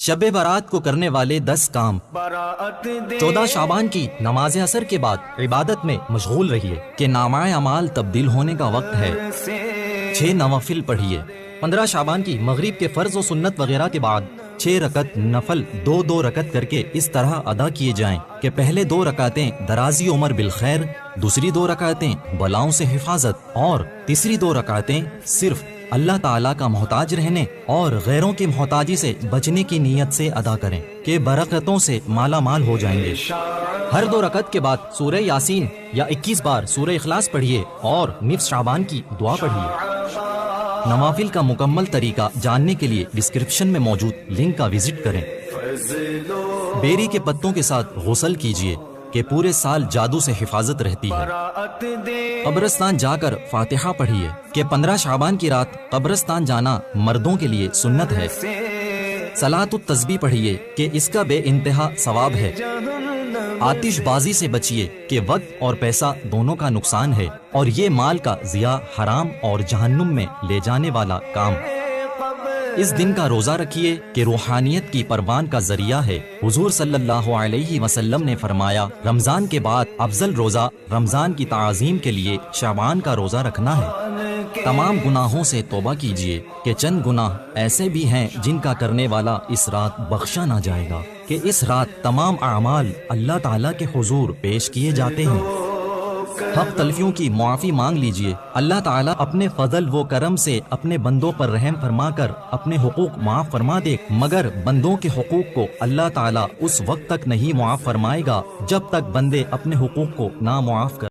شب برات کو کرنے والے 10 کام۔ 14 شعبان کی نماز عصر کے بعد عبادت میں مشغول رہیے کہ نامہ اعمال تبدیل ہونے کا وقت ہے۔ 6 نوافل پڑھیے۔ 15 شعبان کی مغرب کے فرض و سنت وغیرہ کے بعد 6 رکعت نفل 2 رکعت کر کے اس طرح ادا کیے جائیں کہ پہلے 2 رکعتیں درازی عمر بالخیر، دوسری 2 رکعتیں بلاؤں سے حفاظت اور تیسری 2 رکعتیں صرف اللہ تعالیٰ کا محتاج رہنے اور غیروں کی محتاجی سے بچنے کی نیت سے ادا کریں کہ برکتوں سے مالا مال ہو جائیں گے۔ ہر 2 رکعت کے بعد سورہ یاسین یا 21 بار سورہ اخلاص پڑھیے اور نصف شعبان کی دعا پڑھیے۔ نوافل کا مکمل طریقہ جاننے کے لیے ڈسکرپشن میں موجود لنک کا وزٹ کریں۔ بیری کے پتوں کے ساتھ غسل کیجیے کہ پورے سال جادو سے حفاظت رہتی ہے۔ قبرستان جا کر فاتحہ پڑھیے کہ 15 شعبان کی رات قبرستان جانا مردوں کے لیے سنت ہے۔ صلاۃ التسبیح پڑھیے کہ اس کا بے انتہا ثواب ہے۔ آتش بازی سے بچیے کہ وقت اور پیسہ دونوں کا نقصان ہے اور یہ مال کا ضیاع حرام اور جہنم میں لے جانے والا کام۔ اس دن کا روزہ رکھیے کہ روحانیت کی پروان کا ذریعہ ہے۔ حضور صلی اللہ علیہ وسلم نے فرمایا رمضان کے بعد افضل روزہ رمضان کی تعظیم کے لیے شعبان کا روزہ رکھنا ہے۔ تمام گناہوں سے توبہ کیجیے کہ چند گناہ ایسے بھی ہیں جن کا کرنے والا اس رات بخشا نہ جائے گا کہ اس رات تمام اعمال اللہ تعالیٰ کے حضور پیش کیے جاتے ہیں۔ حق تلفیوں کی معافی مانگ لیجئے۔ اللہ تعالیٰ اپنے فضل و کرم سے اپنے بندوں پر رحم فرما کر اپنے حقوق معاف فرما دے، مگر بندوں کے حقوق کو اللہ تعالیٰ اس وقت تک نہیں معاف فرمائے گا جب تک بندے اپنے حقوق کو نہ معاف کر